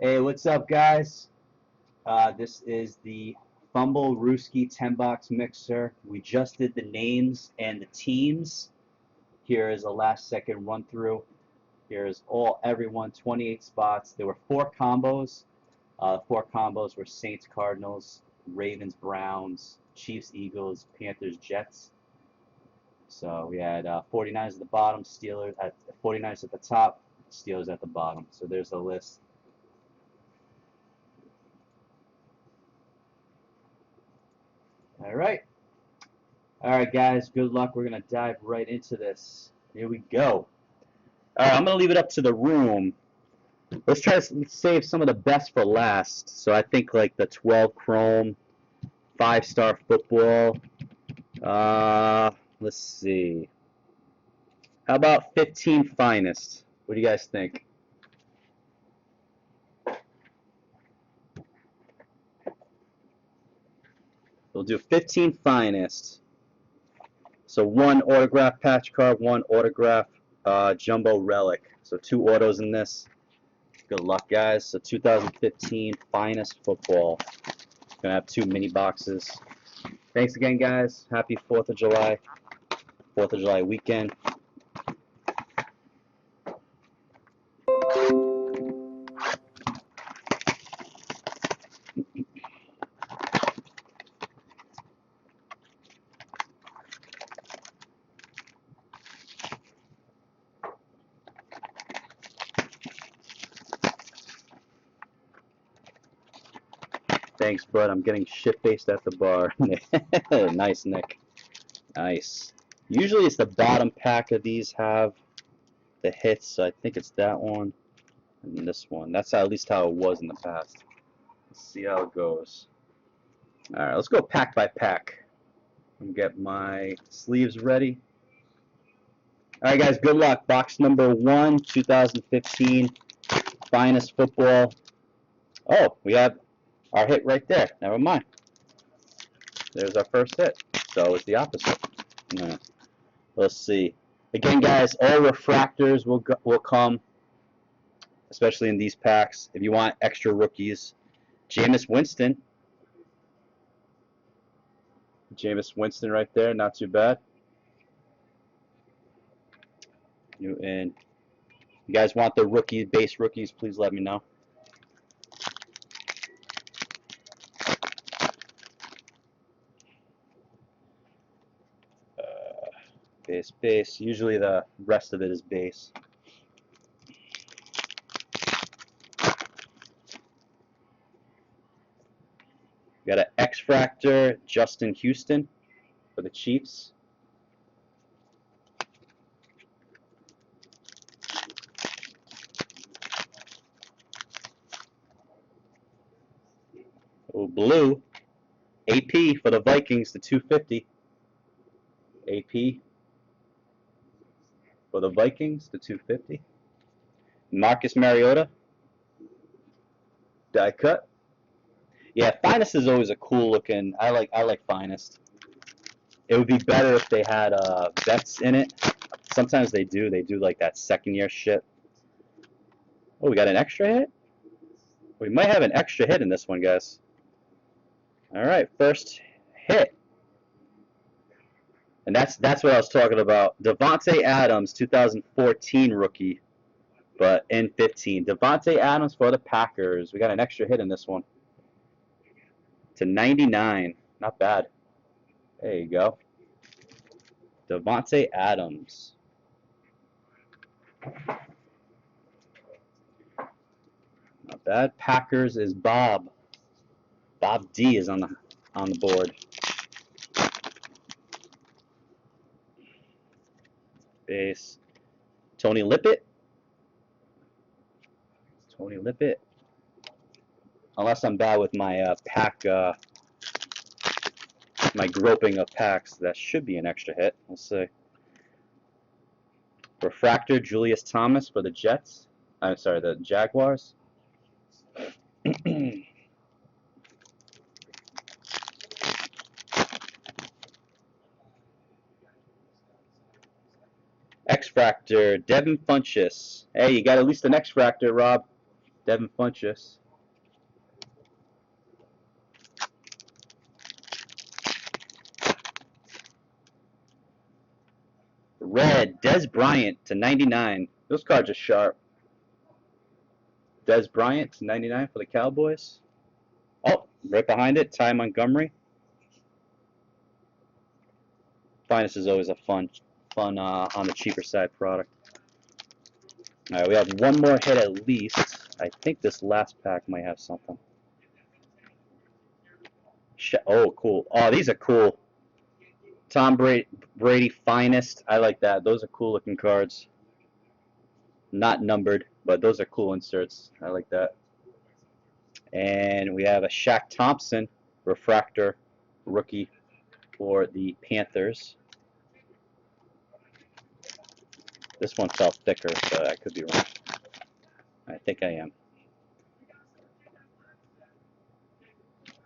Hey, what's up, guys? This is the Fumblerooski 10-box mixer. We just did the names and the teams. Here is a last-second run-through. Here is everyone, 28 spots. There were four combos. Four combos were Saints, Cardinals, Ravens, Browns, Chiefs, Eagles, Panthers, Jets. So we had 49ers at the bottom, Steelers at 49ers at the top, Steelers at the bottom. So there's the list. All right. All right, guys, good luck. We're going to dive right into this. Here we go. All right, I'm going to leave it up to the room. Let's try to save some of the best for last. So I think like the 12 Chrome, 5-star football. Let's see. How about 15 Finest? What do you guys think? We'll do 15 Finest. So one autograph patch card, one autograph jumbo relic. So two autos in this. Good luck, guys. So 2015 Finest Football. Gonna have two mini boxes. Thanks again, guys. Happy 4th of July. 4th of July weekend. Thanks, bud. I'm getting shit-faced at the bar. Nice, Nick. Nice. Usually it's the bottom pack of these have the hits, so I think it's that one and this one. That's at least how it was in the past. Let's see how it goes. Alright, let's go pack by pack. And get my sleeves ready. Alright, guys, good luck. Box number 1, 2015 Finest Football. Oh, we have our hit right there. Never mind. There's our first hit. So it's the opposite. Yeah. Let's see. Again, guys, all refractors will come, especially in these packs. If you want extra rookies, Jameis Winston. Jameis Winston right there, not too bad. Newton. You guys want the rookie base rookies, please let me know. Base. Usually the rest of it is base. Got an X-Fractor, Justin Houston for the Chiefs. Oh, blue. AP for the Vikings, the 250. AP for the Vikings, the 250. Marcus Mariota, die cut. Yeah, Finest is always a cool looking. I like Finest. It would be better if they had vets in it. Sometimes they do. They do like that second year shit. Oh, we got an extra hit? We might have an extra hit in this one, guys. All right, first hit. And that's what I was talking about. Devontae Adams, 2014 rookie, but in 15. Devontae Adams for the Packers. We got an extra hit in this one. To 99. Not bad. There you go. Devontae Adams. Not bad. Packers is Bob. Bob D is on the board. Base. Tony Lippett. Tony Lippett. Unless I'm bad with my pack, my groping of packs, that should be an extra hit. We'll see. Refractor, Julius Thomas for the Jets. I'm sorry, the Jaguars. X-Fractor, Devin Funchess. Hey, you got at least an X-Fractor, Rob. Devin Funchess. Red, Des Bryant to 99. Those cards are sharp. Des Bryant to 99 for the Cowboys. Oh, right behind it, Ty Montgomery. Finest is always a fun on the cheaper side product. All right, we have one more hit at least. I think this last pack might have something. Oh, cool. Oh, these are cool. Tom Brady Finest. I like that. Those are cool looking cards. Not numbered, but those are cool inserts. I like that. And we have a Shaq Thompson refractor rookie for the Panthers. This one felt thicker, but I could be wrong. I think I am.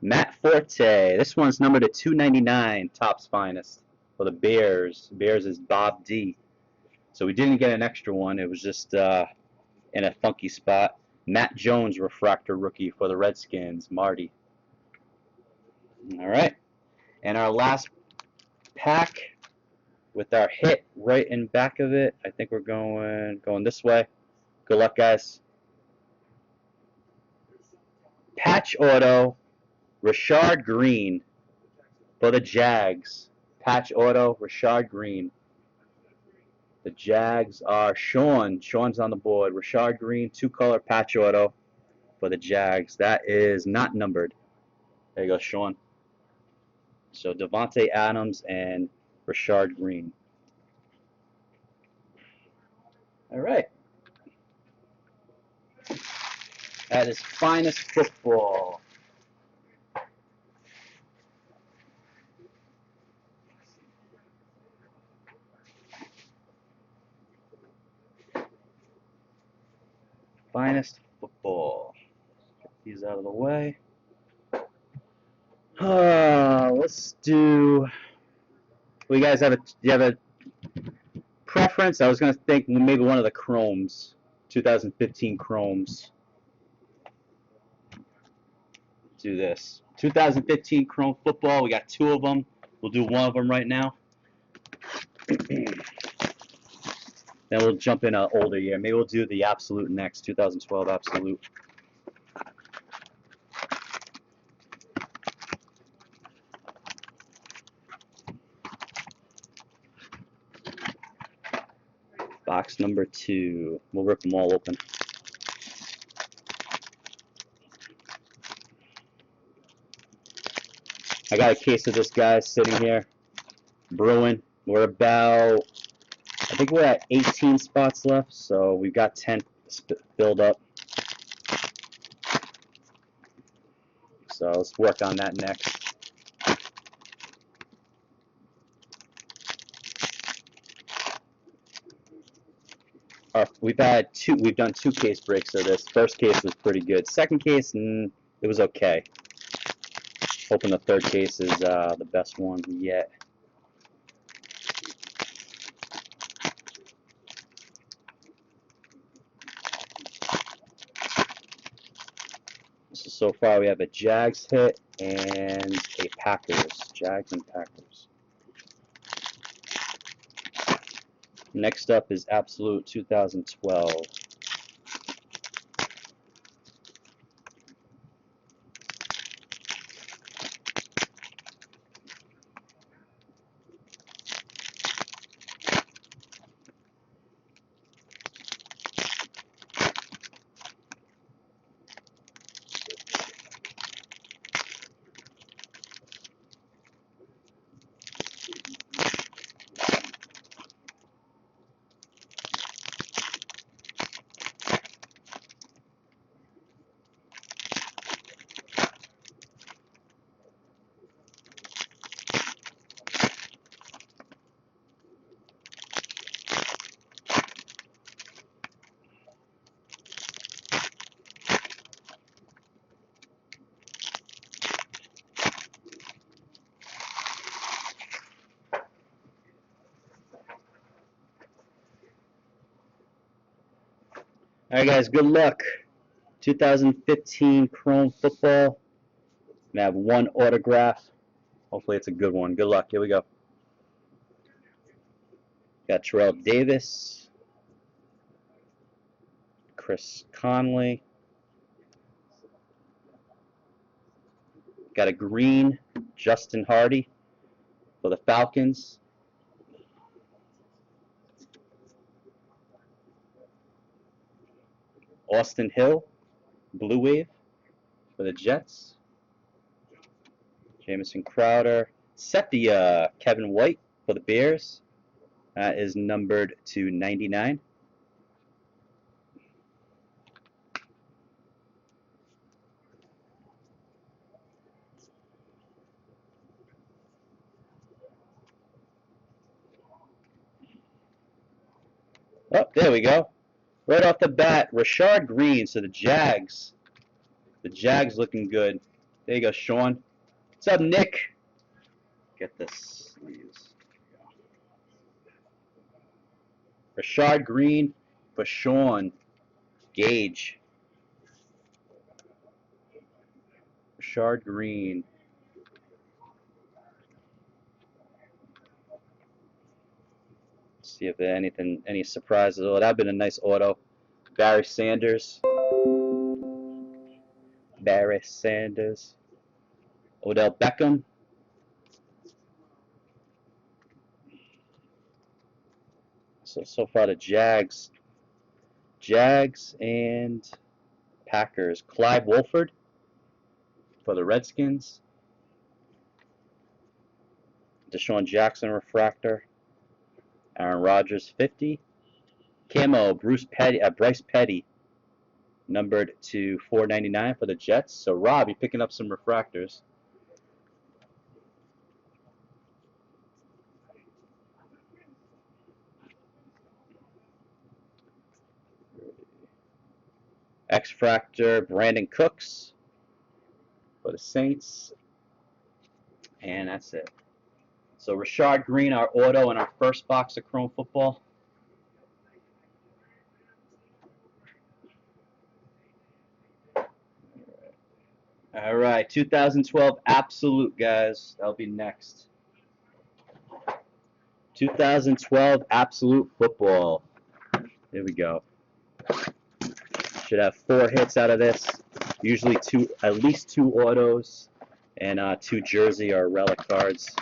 Matt Forte. This one's numbered to 299, Topps Finest for the Bears. Bears is Bob D. So we didn't get an extra one. It was just in a funky spot. Matt Jones refractor rookie for the Redskins, Marty. All right. And our last pack with our hit right in back of it. I think we're going this way. Good luck, guys. Patch auto, Rashard Green for the Jags. Patch auto, Rashard Green. The Jags are Sean. Sean's on the board. Rashard Green, two-color patch auto for the Jags. That is not numbered. There you go, Sean. So Devontae Adams and Rashard Green. All right. That is Finest Football. Finest Football. Get these out of the way. Let's do. You guys have you have a preference? I was going to think maybe one of the Chromes, 2015 Chromes. Do this. 2015 Chrome Football. We got two of them. We'll do one of them right now. Then we'll jump in an older year. Maybe we'll do the Absolute next, 2012 Absolute. Box number 2. We'll rip them all open. I got a case of this guy sitting here, brewing. We're about, I think we're at 18 spots left, so we've got 10 filled up. So let's work on that next. We've done 2 case breaks of this. First case was pretty good. Second case, it was okay. Hoping the third case is the best one yet. So far we have a Jags hit and a Packers. Jags and Packers. Next up is Absolute 2012. All right, guys, good luck. 2015 Chrome Football. I have one autograph. Hopefully it's a good one. Good luck. Here we go. Got Terrell Davis, Chris Conley. Got a green Justin Hardy for the Falcons. Austin Hill, Blue Wave for the Jets. Jamison Crowder. Sepia, Kevin White for the Bears. That is numbered to 99. Oh, there we go. Right off the bat, Rashard Green. So the Jags. The Jags looking good. There you go, Sean. What's up, Nick? Get the sleeves. Rashard Green for Sean Gage. Rashard Green. Let's see if there any surprises. Oh, that'd been a nice auto. Barry Sanders. Barry Sanders. Odell Beckham. So far the Jags and Packers. Clyde Wolford for the Redskins. Deshaun Jackson refractor. Aaron Rodgers 50. Camo Bryce Petty numbered to 499 for the Jets. So Rob, you're picking up some refractors. X-Fractor Brandon Cooks for the Saints. And that's it. So Rashard Green, our auto, in our first box of Chrome Football. All right, 2012 Absolute, guys. That'll be next. 2012 Absolute Football. Here we go. Should have 4 hits out of this. Usually at least 2 autos and 2 jersey or relic cards.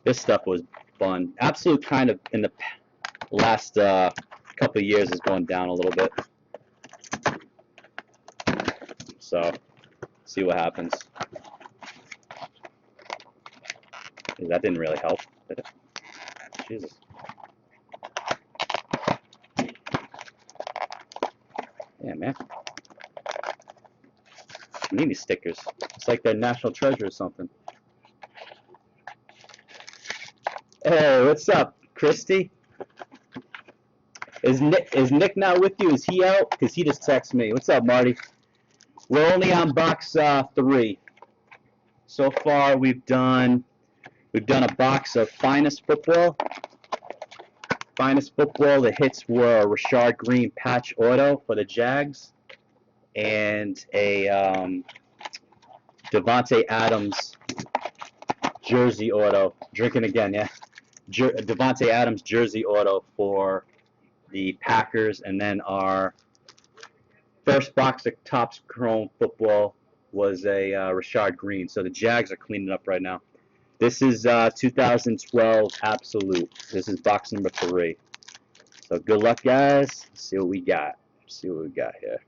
This stuff was fun. Absolute kind of in the last couple of years has gone down a little bit. So, see what happens. That didn't really help, did it? Jesus. Yeah, man. I need these stickers. It's like they're national treasure or something. Hey, what's up, Christy? Is Nick not with you? Is he out? Because he just texted me. What's up, Marty? We're only on box 3. So far, we've done a box of Finest Football. Finest Football. The hits were a Rashard Green patch auto for the Jags and a Devontae Adams jersey auto. Drinking again, yeah. Devontae Adams jersey auto for the Packers, and then our first box of Topps Chrome Football was a Rashard Green. So the Jags are cleaning up right now. This is 2012 Absolute. This is box number 3. So good luck, guys. Let's see what we got. See what we got here.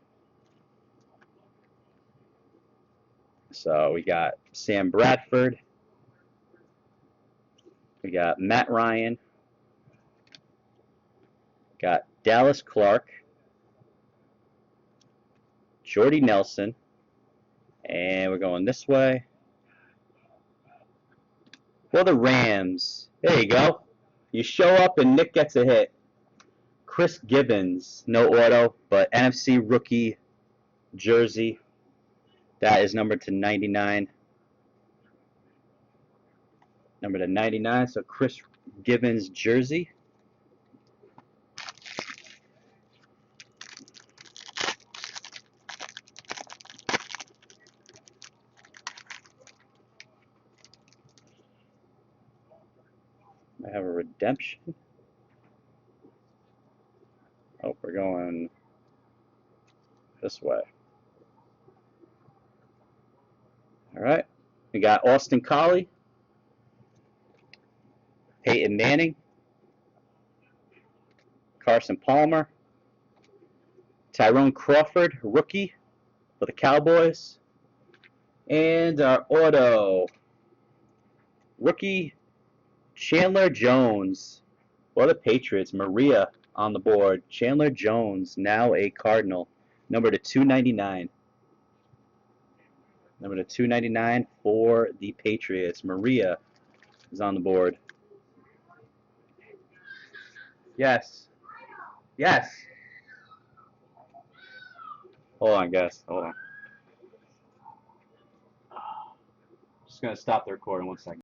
So we got Sam Bradford. We got Matt Ryan. Got Dallas Clark. Jordy Nelson. And we're going this way. For the Rams. There you go. You show up and Nick gets a hit. Chris Gibbons, no auto, but NFC rookie jersey. That is numbered to 99. Number to 99, so Chris Gibbons jersey. I have a redemption. Oh, we're going this way. All right. We got Austin Collie, Peyton Manning, Carson Palmer, Tyrone Crawford, rookie for the Cowboys, and our auto rookie Chandler Jones for the Patriots. Maria on the board. Chandler Jones, now a Cardinal, number to 299. Number to 299 for the Patriots. Maria is on the board. Yes. Yes. Hold on, guys. Hold on. Just going to stop the recording 1 second.